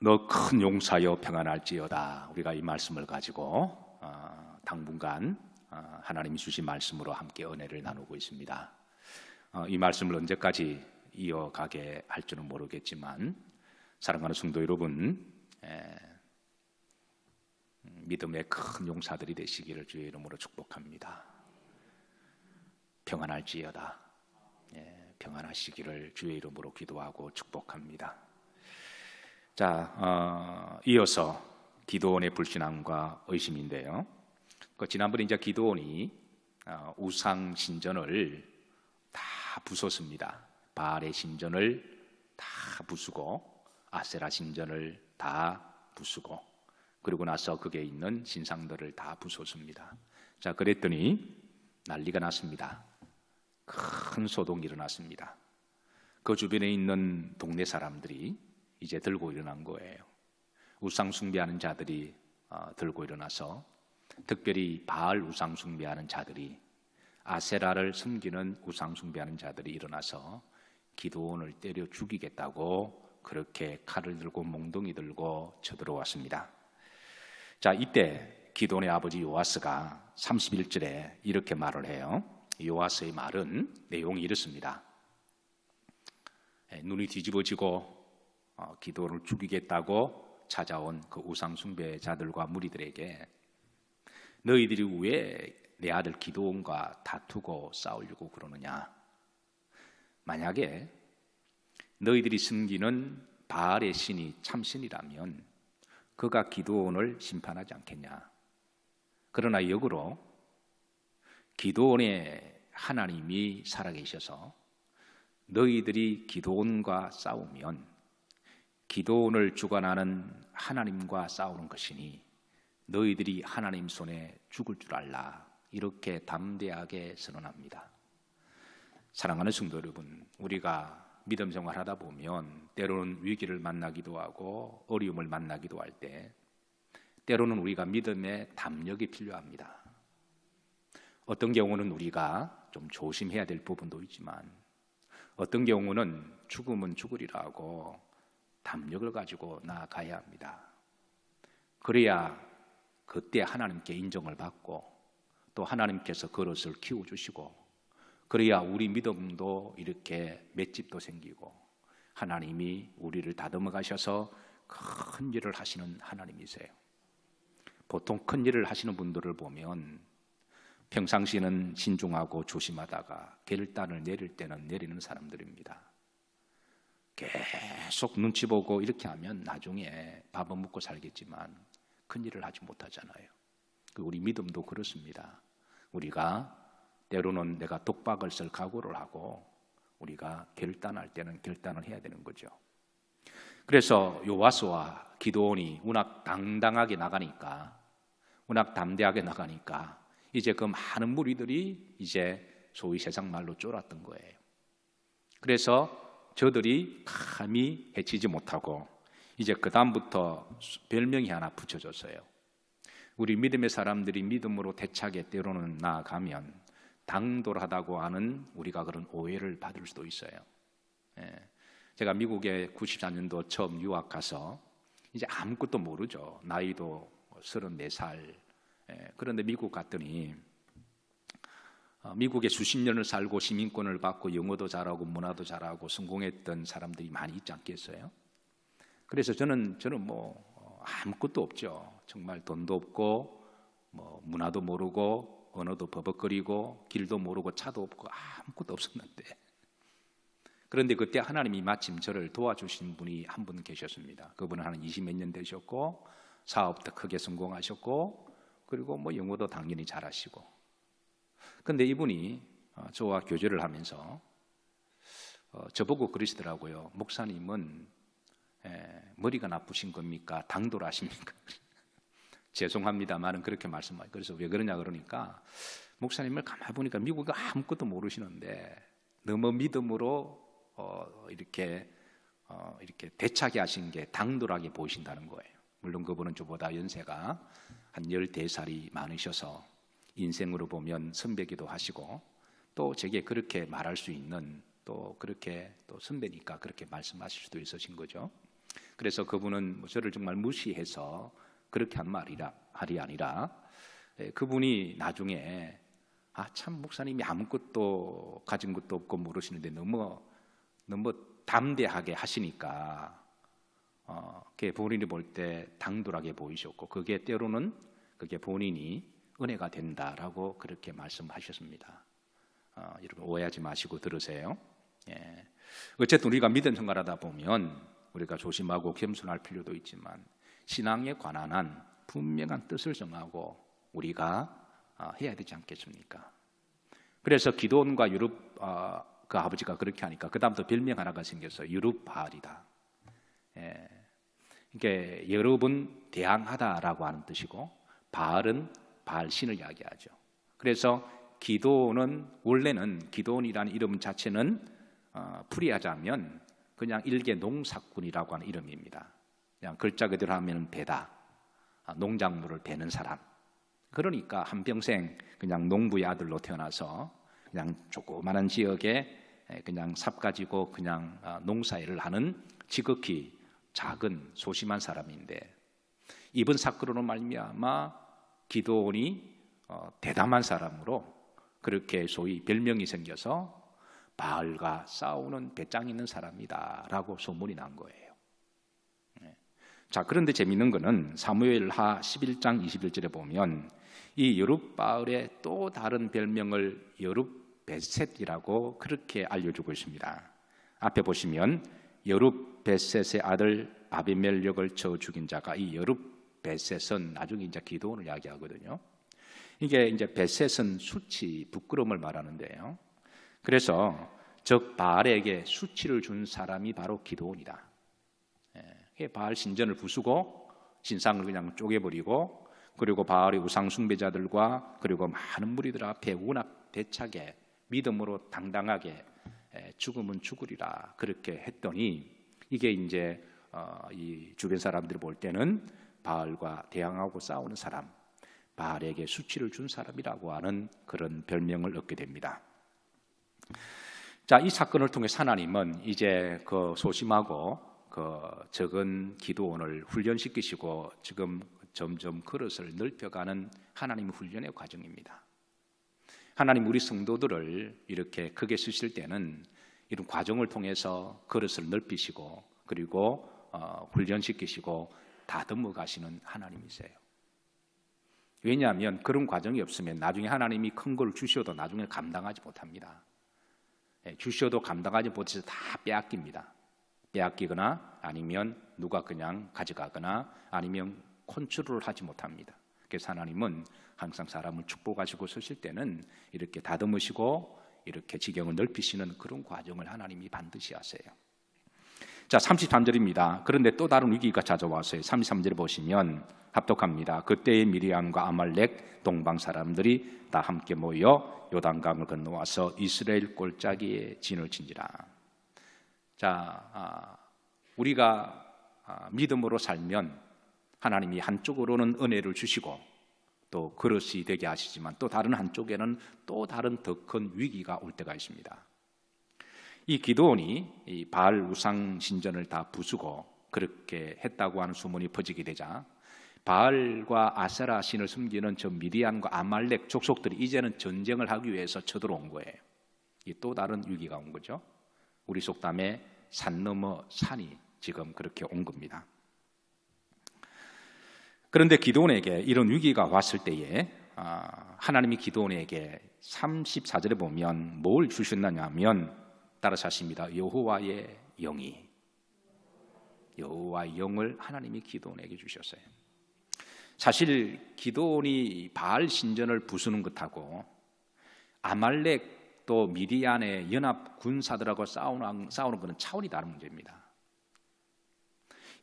너 큰 용사여 평안할지어다. 우리가 이 말씀을 가지고 당분간 하나님이 주신 말씀으로 함께 은혜를 나누고 있습니다. 이 말씀을 언제까지 이어가게 할지는 모르겠지만 사랑하는 성도 여러분, 믿음의 큰 용사들이 되시기를 주의 이름으로 축복합니다. 평안할지어다. 평안하시기를 주의 이름으로 기도하고 축복합니다. 자, 이어서 기드온의 불신앙과 의심인데요. 지난번에 이제 기드온이 우상 신전을 다 부쉈습니다. 바알의 신전을 다 부수고 아세라 신전을 다 부수고 그리고 나서 거기에 있는 신상들을 다 부쉈습니다. 자, 그랬더니 난리가 났습니다. 큰 소동이 일어났습니다. 그 주변에 있는 동네 사람들이 이제 들고 일어난 거예요. 우상 숭배하는 자들이 들고 일어나서 특별히 바알 우상 숭배하는 자들이 아세라를 섬기는 우상 숭배하는 자들이 일어나서 기드온을 때려 죽이겠다고 그렇게 칼을 들고 몽둥이 들고 쳐들어왔습니다. 자, 이때 기드온의 아버지 요아스가 31절에 이렇게 말을 해요. 요아스의 말은 내용이 이렇습니다. 눈이 뒤집어지고 기드온을 죽이겠다고 찾아온 그 우상 숭배자들과 무리들에게 너희들이 왜 내 아들 기드온과 다투고 싸우려고 그러느냐? 만약에 너희들이 섬기는 바알의 신이 참신이라면 그가 기드온을 심판하지 않겠냐? 그러나 역으로 기드온의 하나님이 살아계셔서 너희들이 기드온과 싸우면 기드온을 주관하는 하나님과 싸우는 것이니 너희들이 하나님 손에 죽을 줄 알라. 이렇게 담대하게 선언합니다. 사랑하는 성도 여러분, 우리가 믿음 생활하다 보면 때로는 위기를 만나기도 하고 어려움을 만나기도 할 때 때로는 우리가 믿음의 담력이 필요합니다. 어떤 경우는 우리가 좀 조심해야 될 부분도 있지만 어떤 경우는 죽으면 죽으리라고 담력을 가지고 나아가야 합니다. 그래야 그때 하나님께 인정을 받고 또 하나님께서 그릇을 키워주시고 그래야 우리 믿음도 이렇게 맷집도 생기고 하나님이 우리를 다듬어 가셔서 큰 일을 하시는 하나님이세요. 보통 큰 일을 하시는 분들을 보면 평상시는 신중하고 조심하다가 결단을 내릴 때는 내리는 사람들입니다. 계속 눈치 보고 이렇게 하면 나중에 밥은 먹고 살겠지만 큰 일을 하지 못하잖아요. 우리 믿음도 그렇습니다. 우리가 때로는 내가 독박을 쓸 각오를 하고 우리가 결단할 때는 결단을 해야 되는 거죠. 그래서 요아스와 기드온이 워낙 당당하게 나가니까 워낙 담대하게 나가니까 이제 그 많은 무리들이 이제 소위 세상 말로 쫄았던 거예요. 그래서 저들이 감히 해치지 못하고 이제 그 다음부터 별명이 하나 붙여졌어요. 우리 믿음의 사람들이 믿음으로 대차게 때로는 나아가면 당돌하다고 하는 우리가 그런 오해를 받을 수도 있어요. 제가 미국에 94년도 처음 유학 가서 이제 아무것도 모르죠. 나이도 34살. 그런데 미국 갔더니 미국에 수십 년을 살고 시민권을 받고 영어도 잘하고 문화도 잘하고 성공했던 사람들이 많이 있지 않겠어요? 그래서 저는 뭐 아무것도 없죠. 정말 돈도 없고 뭐 문화도 모르고 언어도 버벅거리고 길도 모르고 차도 없고 아무것도 없었는데 그런데 그때 하나님이 마침 저를 도와주신 분이 한 분 계셨습니다. 그분은 한 20몇 년 되셨고 사업도 크게 성공하셨고 그리고 뭐 영어도 당연히 잘하시고 그런데 이분이 저와 교제를 하면서 저보고 그러시더라고요. 목사님은 머리가 나쁘신 겁니까? 당돌하십니까? 죄송합니다만은 그렇게 말씀하세요. 그래서 왜 그러냐 그러니까 목사님을 가만히 보니까 미국에 아무것도 모르시는데 너무 믿음으로 이렇게 대차게 하신 게 당돌하게 보이신다는 거예요. 물론 그분은 저보다 연세가 한 14살이 많으셔서 인생으로 보면 선배기도 하시고 또 제게 그렇게 말할 수 있는 또 그렇게 또 선배니까 그렇게 말씀하실 수도 있으신 거죠. 그래서 그분은 저를 정말 무시해서 그렇게 한 말이 아니라 그분이 나중에 참 목사님이 아무것도 가진 것도 없고 모르시는데 너무 담대하게 하시니까 본인이 볼 때 당돌하게 보이셨고 그게 때로는 그게 본인이 은혜가 된다라고 그렇게 말씀하셨습니다. 여러분 오해하지 마시고 들으세요. 어쨌든 우리가 믿음 생활하다 보면 우리가 조심하고 겸손할 필요도 있지만 신앙에 관한 한 분명한 뜻을 정하고 우리가 해야 되지 않겠습니까? 그래서 기드온과 여룹 그 아버지가 그렇게 하니까 그 다음부터 별명 하나가 생겼어요. 여룹바알이다. 이게 여룹은 대항하다라고 하는 뜻이고 바알은 바알신을 이야기하죠. 그래서 기드온은 원래는 기드온이라는 이름 자체는 풀이하자면 그냥 일개 농사꾼이라고 하는 이름입니다. 그냥 글자 그대로 하면 배다, 농작물을 베는 사람. 그러니까 한평생 그냥 농부의 아들로 태어나서 그냥 조그마한 지역에 그냥 삽 가지고 그냥 농사일을 하는 지극히 작은 소심한 사람인데 이번 사건으로 말미암아 기드온이 대담한 사람으로 그렇게 소위 별명이 생겨서 바알과 싸우는 배짱 있는 사람이다라고 소문이 난 거예요. 자, 그런데 재미있는 거는 사무엘하 11장 21절에 보면 이 여룹바알의 또 다른 별명을 여룹베셋이라고 그렇게 알려주고 있습니다. 앞에 보시면 여룹베셋의 아들 아비멜렉을 쳐 죽인 자가 이 여룹베셋은 나중에 이제 기드온을 이야기하거든요. 이게 이제 베셋은 수치, 부끄러움을 말하는데요. 그래서 즉 바알에게 수치를 준 사람이 바로 기드온이다. 바알 신전을 부수고 신상을 그냥 쪼개버리고 그리고 바알의 우상 숭배자들과 그리고 많은 무리들 앞에 워낙 대차게 믿음으로 당당하게 죽으면 죽으리라 그렇게 했더니 이게 이제 이 주변 사람들이 볼 때는 바알과 대항하고 싸우는 사람, 바알에게 수치를 준 사람이라고 하는 그런 별명을 얻게 됩니다. 자, 이 사건을 통해 하나님은 이제 그 소심하고 그 적은 기드온을 훈련시키시고 지금 점점 그릇을 넓혀가는 하나님의 훈련의 과정입니다. 하나님 우리 성도들을 이렇게 크게 쓰실 때는 이런 과정을 통해서 그릇을 넓히시고 그리고 훈련시키시고 다듬어 가시는 하나님이세요. 왜냐하면 그런 과정이 없으면 나중에 하나님이 큰 걸 주셔도 나중에 감당하지 못합니다. 주셔도 감당하지 못해서 다 빼앗깁니다. 빼앗기거나 아니면 누가 그냥 가져가거나 아니면 컨트롤을 하지 못합니다. 그래서 하나님은 항상 사람을 축복하시고 쓰실 때는 이렇게 다듬으시고 이렇게 지경을 넓히시는 그런 과정을 하나님이 반드시 하세요. 자, 33절입니다. 그런데 또 다른 위기가 찾아왔어요. 33절에 보시면 합독합니다. 그때의 미디안과 아말렉 동방 사람들이 다 함께 모여 요단강을 건너와서 이스라엘 골짜기에 진을 친지라. 자, 우리가 믿음으로 살면 하나님이 한쪽으로는 은혜를 주시고 또 그릇이 되게 하시지만 또 다른 한쪽에는 또 다른 더 큰 위기가 올 때가 있습니다. 이 기드온이 이 바알 우상 신전을 다 부수고 그렇게 했다고 하는 소문이 퍼지게 되자 바알과 아세라 신을 숨기는 저 미디안과 아말렉 족속들이 이제는 전쟁을 하기 위해서 쳐들어온 거예요. 이 또 다른 위기가 온 거죠. 우리 속담에 산 넘어 산이 지금 그렇게 온 겁니다. 그런데 기드온에게 이런 위기가 왔을 때에 하나님이 기드온에게 34절에 보면 뭘 주셨느냐 하면 따라서 하십니다. 여호와의 영이, 여호와의 영을 하나님이 기드온에게 주셨어요. 사실 기드온이 바알 신전을 부수는 것하고 아말렉 또 미디안의 연합 군사들하고 싸우는 것은 차원이 다른 문제입니다.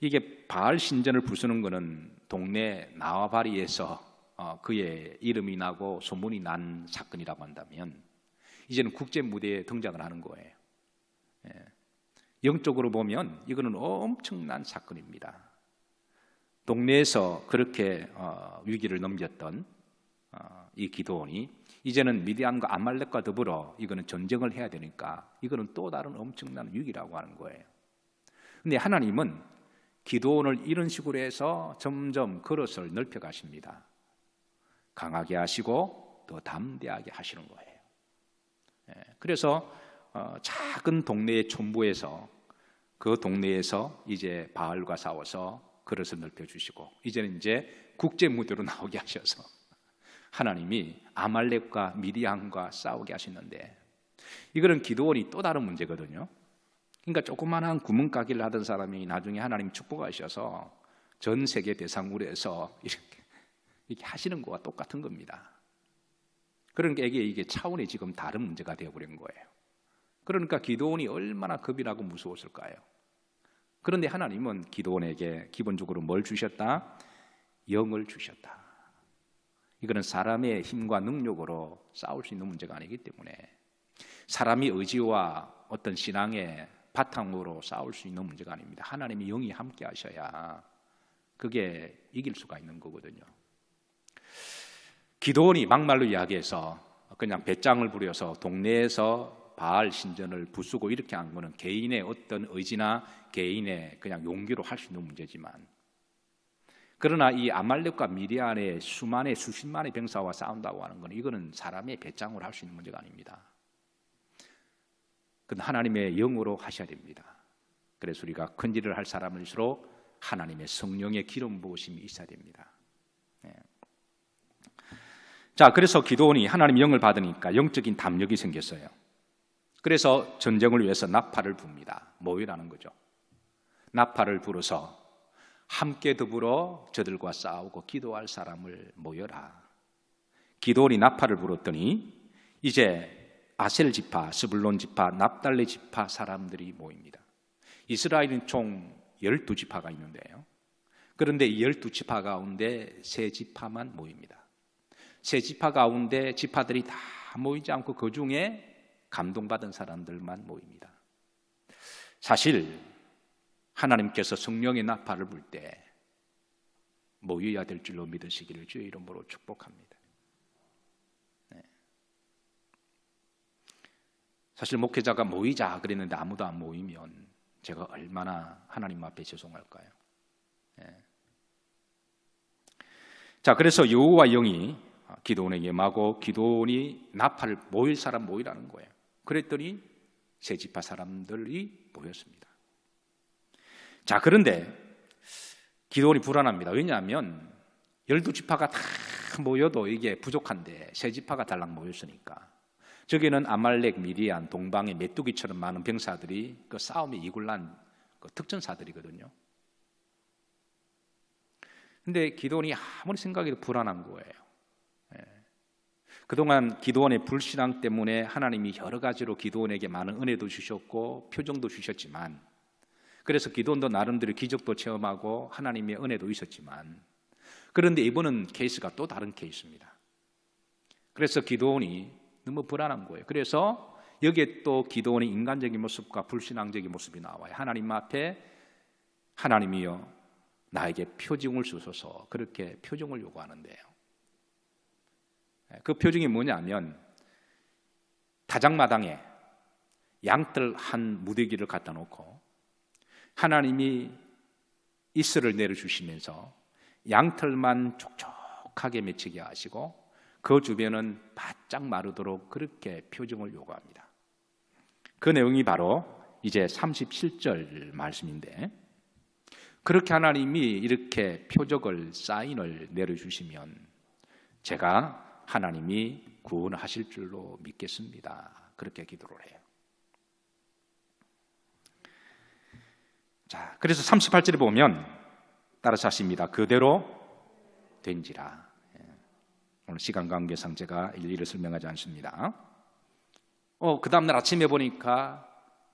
이게 바알 신전을 부수는 것은 동네 나와바리에서 그의 이름이 나고 소문이 난 사건이라고 한다면 이제는 국제 무대에 등장을 하는 거예요. 영적으로 보면 이거는 엄청난 사건입니다. 동네에서 그렇게 위기를 넘겼던 이 기드온이 이제는 미디안과 아말렉과 더불어 이거는 전쟁을 해야 되니까 이거는 또 다른 엄청난 위기라고 하는 거예요. 근데 하나님은 기도원을 이런 식으로 해서 점점 그릇을 넓혀 가십니다. 강하게 하시고 더 담대하게 하시는 거예요. 그래서 작은 동네의 촌부에서 그 동네에서 이제 바알과 싸워서 그릇을 넓혀 주시고, 이제는 이제 국제 무대로 나오게 하셔서 하나님이 아말렉과 미디안과 싸우게 하시는데, 이거는 기도원이 또 다른 문제거든요. 그러니까 조그만한 구멍가게를 하던 사람이 나중에 하나님 축복하셔서 전 세계 대상으로 해서 이렇게 하시는 거와 똑같은 겁니다. 그러니까 이게 차원이 지금 다른 문제가 되어버린 거예요. 그러니까 기도원이 얼마나 겁이 나고 무서웠을까요? 그런데 하나님은 기도원에게 기본적으로 뭘 주셨다? 영을 주셨다. 이거는 사람의 힘과 능력으로 싸울 수 있는 문제가 아니기 때문에, 사람이 의지와 어떤 신앙의 바탕으로 싸울 수 있는 문제가 아닙니다. 하나님이 영이 함께 하셔야 그게 이길 수가 있는 거거든요. 기도원이 막말로 이야기해서 그냥 배짱을 부려서 동네에서 바알 신전을 부수고 이렇게 한 거는 개인의 어떤 의지나 개인의 그냥 용기로 할 수 있는 문제지만, 그러나 이 아말렉과 미디안의 수십만의 병사와 싸운다고 하는 건, 이거는 사람의 배짱으로 할 수 있는 문제가 아닙니다. 그건 하나님의 영으로 하셔야 됩니다. 그래서 우리가 큰 일을 할 사람일수록 하나님의 성령의 기름 부으심이 있어야 됩니다. 자, 그래서 기도원이 하나님의 영을 받으니까 영적인 담력이 생겼어요. 그래서 전쟁을 위해서 나팔을 붑니다. 모이라는 거죠. 나팔을 불어서 함께 더불어 저들과 싸우고 기도할 사람을 모여라. 기도원이 나팔을 불었더니 이제 아셀 지파, 스불론 지파, 납달리 지파 사람들이 모입니다. 이스라엘은 총 12지파가 있는데요. 그런데 이 12지파 가운데 3지파만 모입니다. 3지파 가운데 지파들이 다 모이지 않고 그 중에 감동받은 사람들만 모입니다. 사실 하나님께서 성령의 나팔을 불 때 모여야 될 줄로 믿으시기를 주의 이름으로 축복합니다. 사실 목회자가 모이자 그랬는데 아무도 안 모이면 제가 얼마나 하나님 앞에 죄송할까요? 자, 그래서 여호와 영이 기도원에게 임하고 기도원이 나팔을 모일 사람 모이라는 거예요. 그랬더니 세 지파 사람들이 모였습니다. 자, 그런데 기도원이 불안합니다. 왜냐하면 12지파가 다 모여도 이게 부족한데 세 지파가 달랑 모였으니까, 저기는 아말렉, 미디안, 동방의 메뚜기처럼 많은 병사들이 그 싸움에 이굴난 그 특전사들이거든요. 근데 기도원이 아무리 생각해도 불안한 거예요. 그동안 기도원의 불신앙 때문에 하나님이 여러 가지로 기도원에게 많은 은혜도 주셨고 표정도 주셨지만, 그래서 기도원도 나름대로 기적도 체험하고 하나님의 은혜도 있었지만, 그런데 이번은 케이스가 또 다른 케이스입니다. 그래서 기도원이 너무 불안한 거예요. 그래서 여기에 또 기도원의 인간적인 모습과 불신앙적인 모습이 나와요. 하나님 앞에 하나님이여 나에게 표징을 주소서, 그렇게 표징을 요구하는데요. 그 표징이 뭐냐면 다장마당에 양털 한 무더기를 갖다 놓고 하나님이 이슬을 내려주시면서 양털만 촉촉하게 맺히게 하시고 그 주변은 바짝 마르도록 그렇게 표징을 요구합니다. 그 내용이 바로 이제 37절 말씀인데, 그렇게 하나님이 이렇게 표적을 사인을 내려주시면 제가 하나님이 구원하실 줄로 믿겠습니다. 그렇게 기도를 해요. 자, 그래서 38절에 보면 따라서 하십니다. 그대로 된지라. 오늘 시간 관계상 제가 일일이 설명하지 않습니다. 그 다음날 아침에 보니까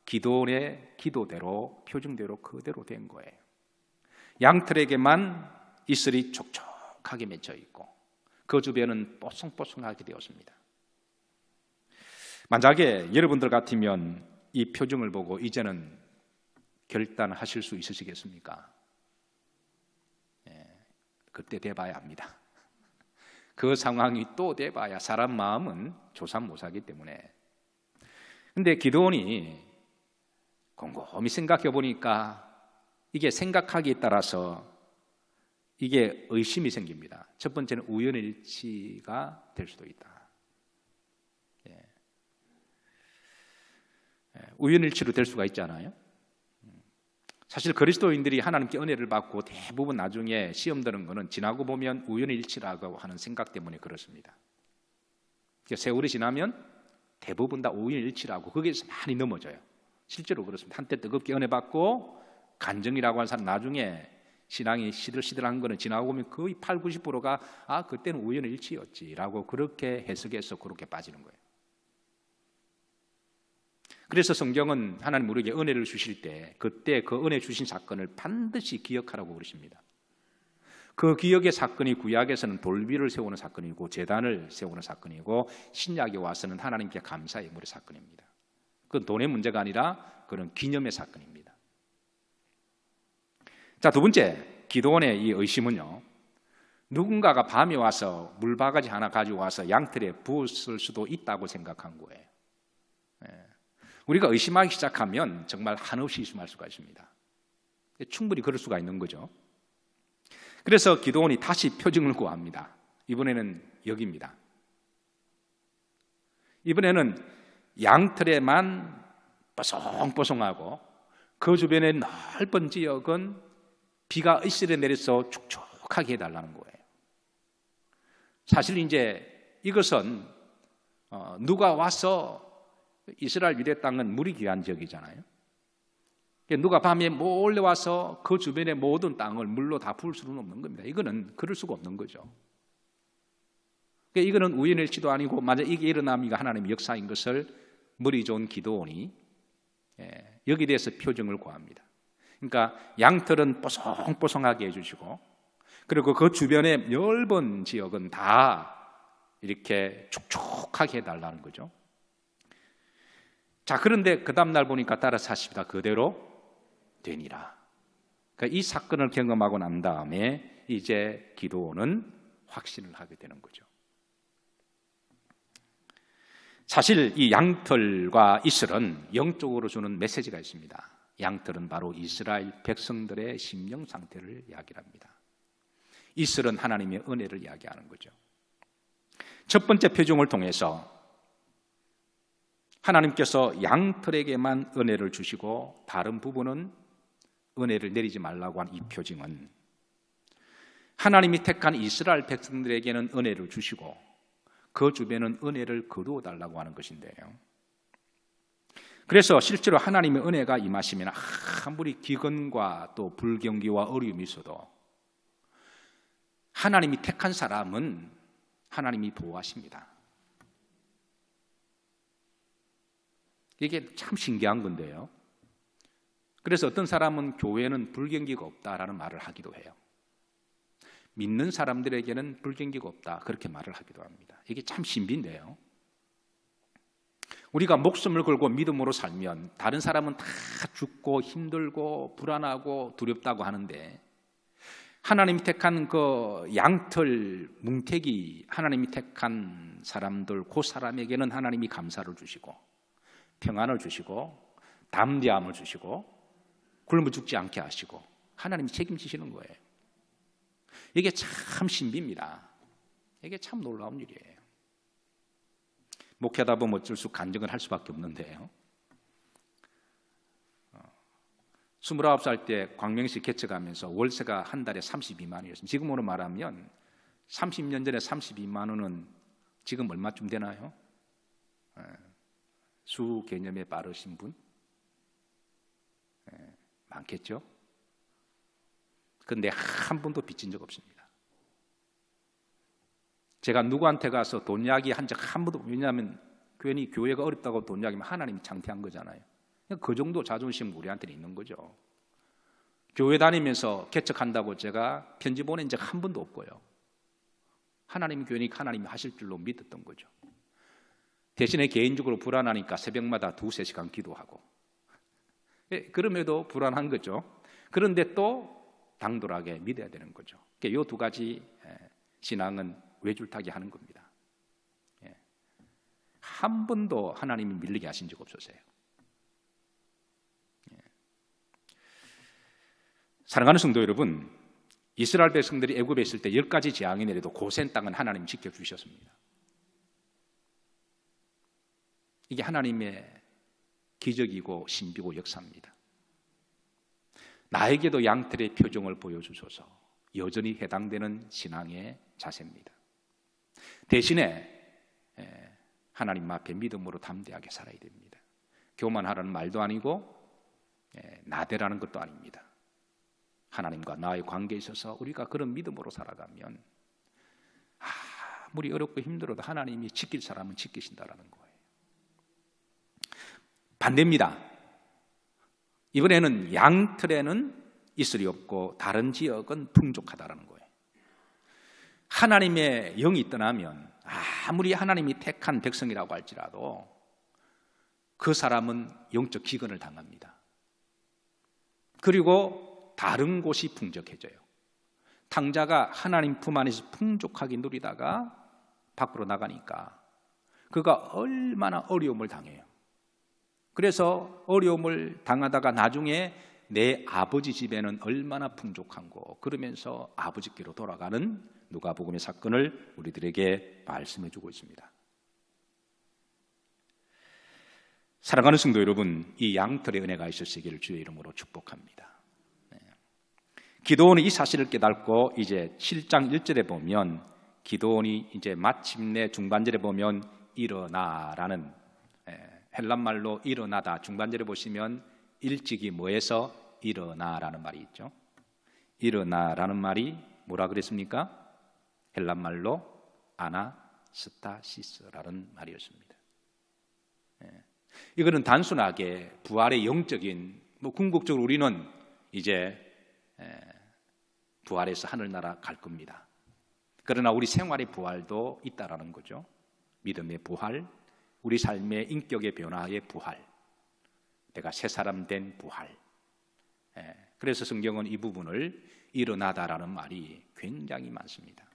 기도원의 기도대로 표징대로 그대로 된 거예요. 양털에게만 이슬이 촉촉하게 맺혀 있고 그 주변은 뽀송뽀송하게 되었습니다. 만약에 여러분들 같으면 이 표징을 보고 이제는 결단하실 수 있으시겠습니까? 그때 돼봐야 합니다. 그 상황이 또 돼봐야 사람 마음은 조삼모사하기 때문에. 근데 기도원이 곰곰이 생각해 보니까 이게 생각하기에 따라서 이게 의심이 생깁니다. 첫 번째는 우연일치가 될 수도 있다. 우연일치로 될 수가 있잖아요. 사실 그리스도인들이 하나님께 은혜를 받고 대부분 나중에 시험 드는 것은 지나고 보면 우연일치라고 하는 생각 때문에 그렇습니다. 세월이 지나면 대부분 다 우연일치라고 거기에서 많이 넘어져요. 실제로 그렇습니다. 한때 뜨겁게 은혜 받고 간증이라고 하는 사람 나중에 신앙이 시들시들한 거는 지나고 보면 거의 8, 90%가 그때는 우연일치였지라고 그렇게 해석해서 그렇게 빠지는 거예요. 그래서 성경은 하나님 우리에게 은혜를 주실 때 그때 그 은혜 주신 사건을 반드시 기억하라고 그러십니다. 그 기억의 사건이 구약에서는 돌비를 세우는 사건이고 제단을 세우는 사건이고 신약에 와서는 하나님께 감사 예물의 사건입니다. 그건 돈의 문제가 아니라 그런 기념의 사건입니다. 자, 두 번째 기도원의 이 의심은요, 누군가가 밤에 와서 물바가지 하나 가지고 와서 양털에 부었을 수도 있다고 생각한 거예요. 우리가 의심하기 시작하면 정말 한없이 의심할 수가 있습니다. 충분히 그럴 수가 있는 거죠. 그래서 기도원이 다시 표징을 구합니다. 이번에는 여기입니다. 이번에는 양털에만 뽀송뽀송하고 그 주변의 넓은 지역은 비가 이슬에 내려서 축축하게 해달라는 거예요. 사실 이제 이것은 누가 와서 이스라엘 유대 땅은 물이 귀한 지역이잖아요. 누가 밤에 몰래 와서 그 주변의 모든 땅을 물로 다 부을 수는 없는 겁니다. 이거는 그럴 수가 없는 거죠. 이거는 우연일지도 아니고 만약 이게 일어나면 하나님의 역사인 것을 머리 좋은 기도원이 여기에 대해서 표정을 구합니다. 그러니까 양털은 뽀송뽀송하게 해주시고 그리고 그 주변의 넓은 지역은 다 이렇게 축축하게 해달라는 거죠. 자, 그런데 그 다음날 보니까 따라서 하십니다. 그대로 되니라. 그러니까 이 사건을 경험하고 난 다음에 이제 기도원은 확신을 하게 되는 거죠. 사실 이 양털과 이슬은 영적으로 주는 메시지가 있습니다. 양털은 바로 이스라엘 백성들의 심령 상태를 이야기합니다. 이슬은 하나님의 은혜를 이야기하는 거죠. 첫 번째 표징을 통해서 하나님께서 양털에게만 은혜를 주시고 다른 부분은 은혜를 내리지 말라고 한 이 표징은 하나님이 택한 이스라엘 백성들에게는 은혜를 주시고 그 주변은 은혜를 거두어 달라고 하는 것인데요. 그래서 실제로 하나님의 은혜가 임하시면 아무리 기근과 또 불경기와 어려움이 있어도 하나님이 택한 사람은 하나님이 보호하십니다. 이게 참 신기한 건데요. 그래서 어떤 사람은 교회는 불경기가 없다라는 말을 하기도 해요. 믿는 사람들에게는 불경기가 없다 그렇게 말을 하기도 합니다. 이게 참 신비인데요. 우리가 목숨을 걸고 믿음으로 살면 다른 사람은 다 죽고 힘들고 불안하고 두렵다고 하는데 하나님이 택한 그 양털 뭉태기 하나님이 택한 사람들 그 사람에게는 하나님이 감사를 주시고 평안을 주시고 담대함을 주시고 굶어 죽지 않게 하시고 하나님이 책임지시는 거예요. 이게 참 신비입니다. 이게 참 놀라운 일이에요. 목회하다 보면 어쩔 수 간증을 할 수밖에 없는데요. 29살 때 광명시 개척하면서 월세가 한 달에 32만 원이었습니다. 지금으로 말하면 30년 전에 32만 원은 지금 얼마쯤 되나요? 수 개념에 빠르신 분? 많겠죠? 그런데 한 번도 빚진 적 없습니다. 제가 누구한테 가서 돈 이야기 한 적 한 번도, 왜냐하면 괜히 교회가 어렵다고 돈 이야기하면 하나님이 창피한 거잖아요. 그 정도 자존심 우리한테는 있는 거죠. 교회 다니면서 개척한다고 제가 편지 보낸 적 한 번도 없고요. 하나님 교회니 하나님이 하실 줄로 믿었던 거죠. 대신에 개인적으로 불안하니까 새벽마다 2-3시간 기도하고 그럼에도 불안한 거죠. 그런데 또 당돌하게 믿어야 되는 거죠. 이 두 가지 신앙은 외줄타기 하는 겁니다. 한 번도 하나님이 밀리게 하신 적 없으세요. 사랑하는 성도 여러분, 이스라엘 백성들이 애굽에 있을 때 10가지 재앙이 내려도 고센 땅은 하나님 지켜주셨습니다. 이게 하나님의 기적이고 신비고 역사입니다. 나에게도 양털의 표정을 보여주셔서 여전히 해당되는 신앙의 자세입니다. 대신에 하나님 앞에 믿음으로 담대하게 살아야 됩니다. 교만하라는 말도 아니고 나대라는 것도 아닙니다. 하나님과 나의 관계에 있어서 우리가 그런 믿음으로 살아가면 아무리 어렵고 힘들어도 하나님이 지킬 사람은 지키신다라는 거예요. 반대입니다. 이번에는 양털에는 이슬이 없고 다른 지역은 풍족하다라는 거예요. 하나님의 영이 떠나면 아무리 하나님이 택한 백성이라고 할지라도 그 사람은 영적 기근을 당합니다. 그리고 다른 곳이 풍족해져요. 탕자가 하나님 품 안에서 풍족하게 누리다가 밖으로 나가니까 그가 얼마나 어려움을 당해요. 그래서 어려움을 당하다가 나중에 내 아버지 집에는 얼마나 풍족한고 그러면서 아버지께로 돌아가는 누가복음의 사건을 우리들에게 말씀해 주고 있습니다. 사랑하는 성도 여러분, 이 양털의 은혜가 있으시기를 주의 이름으로 축복합니다. 기드온이 이 사실을 깨닫고 이제 7장 1절에 보면 기드온이 이제 마침내 중반절에 보면 일어나라는 헬란말로 일어나다 중반절에 보시면 일찍이 뭐해서 일어나라는 말이 있죠. 일어나라는 말이 뭐라 그랬습니까? 헬란말로 아나스타시스라는 말이었습니다. 이거는 단순하게 부활의 영적인 궁극적으로 우리는 이제 부활해서 하늘나라 갈 겁니다. 그러나 우리 생활의 부활도 있다라는 거죠. 믿음의 부활, 우리 삶의 인격의 변화의 부활, 내가 새 사람 된 부활. 그래서 성경은 이 부분을 일어나다라는 말이 굉장히 많습니다.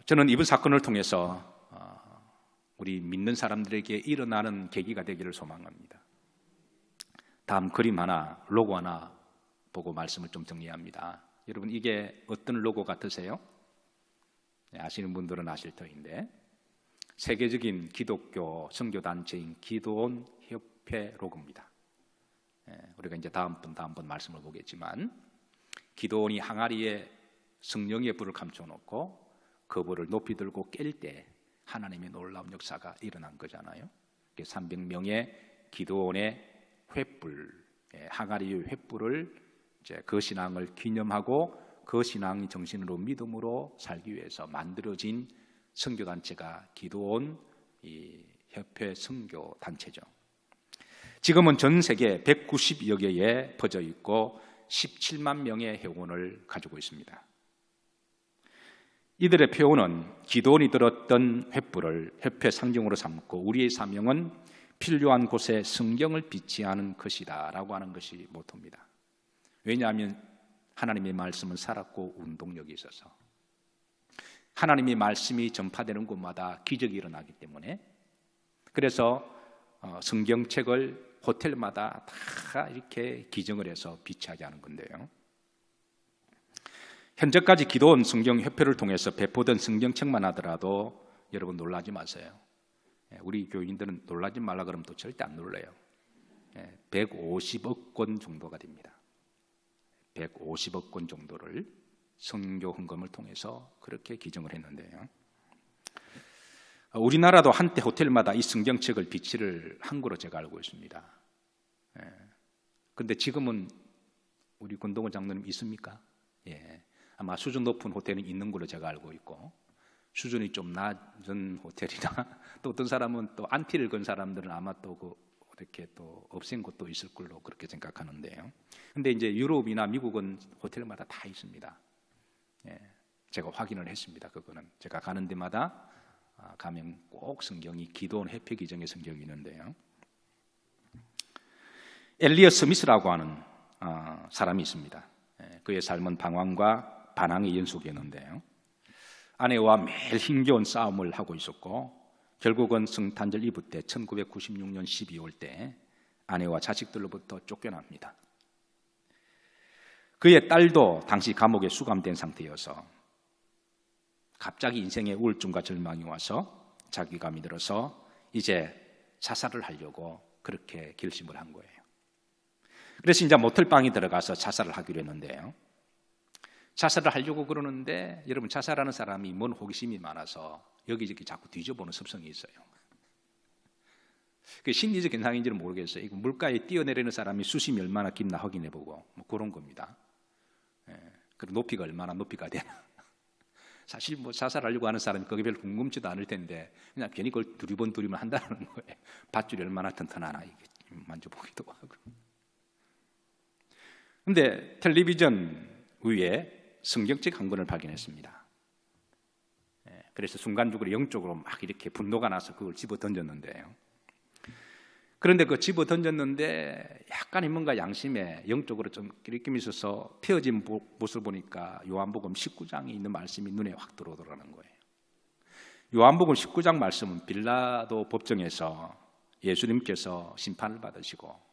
저는 이번 사건을 통해서 우리 믿는 사람들에게 일어나는 계기가 되기를 소망합니다. 다음 그림 하나, 로고 하나 보고 말씀을 좀 정리합니다. 여러분, 이게 어떤 로고 같으세요? 아시는 분들은 아실 터인데 세계적인 기독교 선교단체인 기드온 협회 로고입니다. 우리가 이제 다음번 말씀을 보겠지만 기드온이 항아리에 성령의 불을 감춰놓고 그 불을 높이 들고 깰 때 하나님의 놀라운 역사가 일어난 거잖아요. 300명의 기드온의 횃불, 항아리의 횃불을 이제 그 신앙을 기념하고 그 신앙의 정신으로 믿음으로 살기 위해서 만들어진 선교단체가 기드온 이 협회 선교단체죠. 지금은 전 세계 190여 개에 퍼져 있고 17만 명의 회원을 가지고 있습니다. 이들의 표현은 기드온이 들었던 횃불을 협회 상징으로 삼고 우리의 사명은 필요한 곳에 성경을 비치하는 것이다 라고 하는 것이 모토입니다. 왜냐하면 하나님의 말씀은 살았고 운동력이 있어서 하나님의 말씀이 전파되는 곳마다 기적이 일어나기 때문에 그래서 성경책을 호텔마다 다 이렇게 기증을 해서 비치하게 하는 건데요. 현재까지 기드온 성경협회를 통해서 배포된 성경책만 하더라도 여러분 놀라지 마세요. 우리 교인들은 놀라지 말라 그러면 또 절대 안 놀래요. 150억 권 정도가 됩니다. 150억 권 정도를 선교 헌금을 통해서 그렇게 기증을 했는데요. 우리나라도 한때 호텔마다 이 성경책을 비치를 한 거로 제가 알고 있습니다. 그런데 지금은 우리 권동원 장로님 있습니까? 아마 수준 높은 호텔은 있는 걸로 제가 알고 있고 수준이 좀 낮은 호텔이나 또 어떤 사람은 또 안티를 건 사람들은 아마 또 이렇게 또 없앤 곳도 있을 걸로 그렇게 생각하는데요. 근데 이제 유럽이나 미국은 호텔마다 다 있습니다. 제가 확인을 했습니다. 그거는 제가 가는 데마다 가면 꼭 성경이 기드온 협회 기정의 성경이 있는데요. 엘리엇 스미스라고 하는 사람이 있습니다. 그의 삶은 방황과 반항의 연속이었는데요. 아내와 매일 힘겨운 싸움을 하고 있었고 결국은 성탄절 이브 때 1996년 12월 때 아내와 자식들로부터 쫓겨납니다. 그의 딸도 당시 감옥에 수감된 상태여서 갑자기 인생의 우울증과 절망이 와서 자괴감이 들어서 이제 자살을 하려고 그렇게 결심을 한 거예요. 그래서 이제 모텔방에 들어가서 자살을 하기로 했는데요. 자살을 하려고 그러는데 여러분, 자살하는 사람이 뭔 호기심이 많아서 여기저기 자꾸 뒤져보는 습성이 있어요. 그 심리적 현상인지는 모르겠어요. 이거 물가에 뛰어내리는 사람이 수심이 얼마나 깊나 확인해보고 뭐 그런 겁니다. 그리고 높이가 얼마나 높이가 되나. 사실 뭐 자살하려고 하는 사람이 그게 별로 궁금지도 않을 텐데 그냥 괜히 그걸 두리번 한다는 거예요. 밧줄이 얼마나 튼튼하나 이게 만져보기도 하고. 근데 텔레비전 위에 성경책 한 권을 발견했습니다. 그래서 순간적으로 영적으로 막 이렇게 분노가 나서 그걸 집어 던졌는데요. 그런데 그 집어 던졌는데 약간의 뭔가 양심에 영적으로 좀 느낌이 있어서 펴진 모습을 보니까 요한복음 19장에 있는 말씀이 눈에 확 들어오더라는 거예요. 요한복음 19장 말씀은 빌라도 법정에서 예수님께서 심판을 받으시고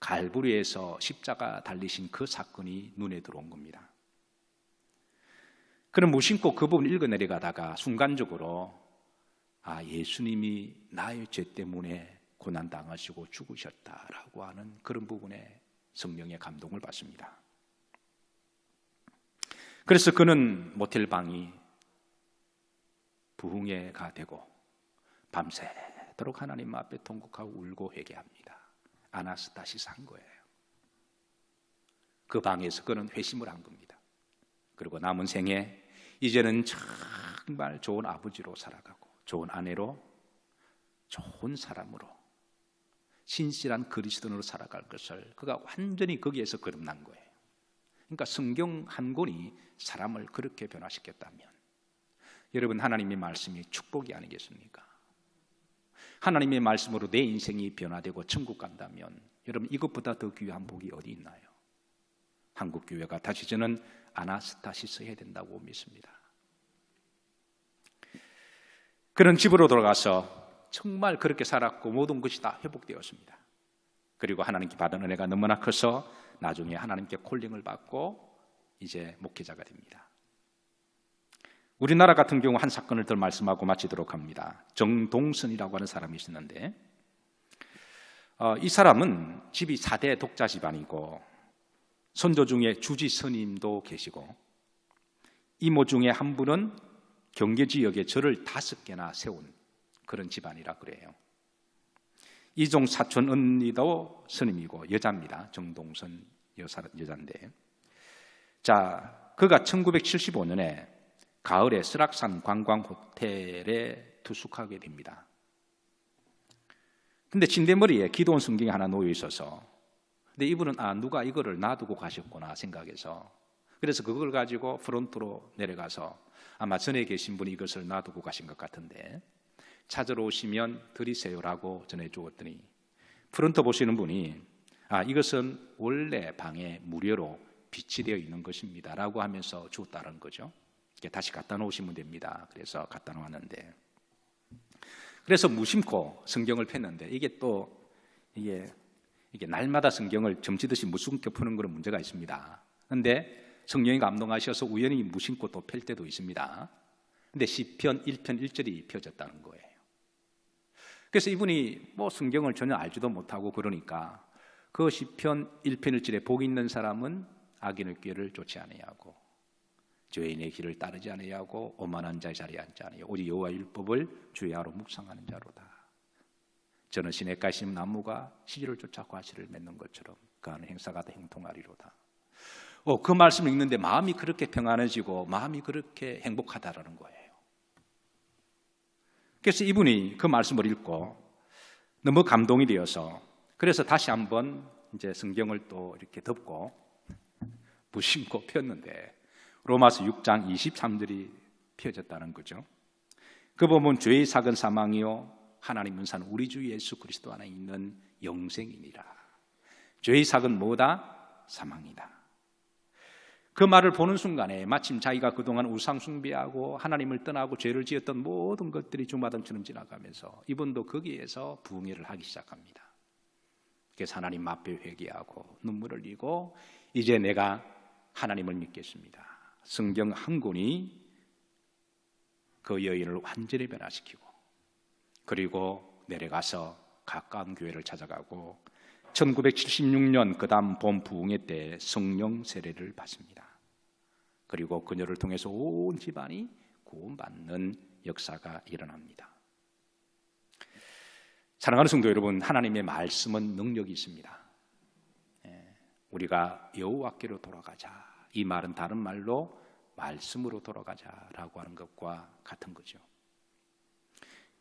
갈보리에서 십자가 달리신 그 사건이 눈에 들어온 겁니다. 그럼 무심코 그 부분 읽어 내려가다가 순간적으로 예수님이 나의 죄 때문에 고난당하시고 죽으셨다라고 하는 그런 부분에 성령의 감동을 받습니다. 그래서 그는 모텔방이 부흥회가 되고 밤새도록 하나님 앞에 통곡하고 울고 회개합니다. 아나스타시스 한 거예요. 그 방에서 그는 회심을 한 겁니다. 그리고 남은 생에 이제는 정말 좋은 아버지로 살아가고 좋은 아내로 좋은 사람으로 신실한 그리스도인으로 살아갈 것을 그가 완전히 거기에서 거듭난 거예요. 그러니까 성경 한 권이 사람을 그렇게 변화시켰다면 여러분, 하나님의 말씀이 축복이 아니겠습니까? 하나님의 말씀으로 내 인생이 변화되고 천국 간다면 여러분, 이것보다 더 귀한 복이 어디 있나요? 한국교회가 다시 저는 아나스타시스 해야 된다고 믿습니다. 그런 집으로 돌아가서 정말 그렇게 살았고 모든 것이 다 회복되었습니다. 그리고 하나님께 받은 은혜가 너무나 커서 나중에 하나님께 콜링을 받고 이제 목회자가 됩니다. 우리나라 같은 경우 한 사건을 더 말씀하고 마치도록 합니다. 정동선이라고 하는 사람이 있었는데 이 사람은 집이 4대 독자 집안이고 선조 중에 주지 스님도 계시고 이모 중에 한 분은 경계 지역에 절을 5개나 세운 그런 집안이라 그래요. 이종 사촌 언니도 스님이고 여자입니다. 정동선 여자인데, 자, 그가 1975년에 가을에 설악산 관광호텔에 투숙하게 됩니다. 근데 침대머리에 기도원 성경이 하나 놓여 있어서, 근데 이분은 누가 이거를 놔두고 가셨구나 생각해서, 그래서 그걸 가지고 프론트로 내려가서 아마 전에 계신 분이 이것을 놔두고 가신 것 같은데 찾으러 오시면 드리세요라고 전해주었더니 프론트 보시는 분이 이것은 원래 방에 무료로 비치되어 있는 것입니다 라고 하면서 주었다는 거죠. 다시 갖다 놓으시면 됩니다. 그래서 갖다 놓았는데, 그래서 무심코 성경을 폈는데 이게 또 이게 날마다 성경을 점치듯이 무심코 푸는 그런 문제가 있습니다. 그런데 성령이 감동하셔서 우연히 무심코 또 펼 때도 있습니다. 근데 시편 1편 1절이 펴졌다는 거예요. 그래서 이분이 뭐 성경을 전혀 알지도 못하고 그러니까 그 시편 1편 1절에 복 있는 사람은 악인의 길을 쫓지 아니하고 죄인의 길을 따르지 아니하고 오만한 자의 자리에 앉지 아니하고 오직 여호와의 율법을 주야로 묵상하는 자로다. 저는 시냇가에 심은 나무가 시기를 쫓아 과실을 맺는 것처럼 그하는 행사가 다 형통하리로다. 그 말씀을 읽는데 마음이 그렇게 평안해지고 마음이 그렇게 행복하다라는 거예요. 그래서 이분이 그 말씀을 읽고 너무 감동이 되어서 그래서 다시 한번 이제 성경을 또 이렇게 덮고 무심코 폈는데 로마서 6장 23절이 펴졌다는 거죠. 그 부분 죄의 삭은 사망이요 하나님은 산 우리 주 예수 그리스도 안에 있는 영생이니라. 죄의 삭은 뭐다? 사망이다. 그 말을 보는 순간에 마침 자기가 그동안 우상 숭배하고 하나님을 떠나고 죄를 지었던 모든 것들이 주마등처럼 지나가면서 이분도 거기에서 부흥회를 하기 시작합니다. 그래서 하나님 앞에 회개하고 눈물을 흘리고 이제 내가 하나님을 믿겠습니다. 성경 한 권이 그 여인을 완전히 변화시키고, 그리고 내려가서 가까운 교회를 찾아가고 1976년 그 다음 봄 부흥회 때 성령 세례를 받습니다. 그리고 그녀를 통해서 온 집안이 구원받는 역사가 일어납니다. 사랑하는 성도 여러분, 하나님의 말씀은 능력이 있습니다. 우리가 여호와께로 돌아가자, 이 말은 다른 말로 말씀으로 돌아가자라고 하는 것과 같은 거죠.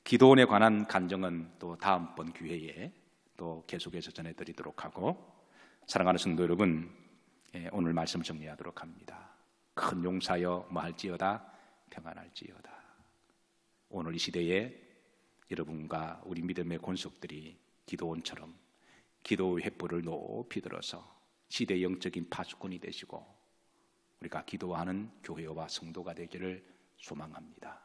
기도원에 관한 간증은 또 다음번 기회에 또 계속해서 전해드리도록 하고, 사랑하는 성도 여러분, 오늘 말씀 정리하도록 합니다. 큰 용사여 뭐할지어다 평안할지어다. 오늘 이 시대에 여러분과 우리 믿음의 권속들이 기도원처럼 기도의 횃불을 높이 들어서 시대 영적인 파수꾼이 되시고 우리가 기도하는 교회와 성도가 되기를 소망합니다.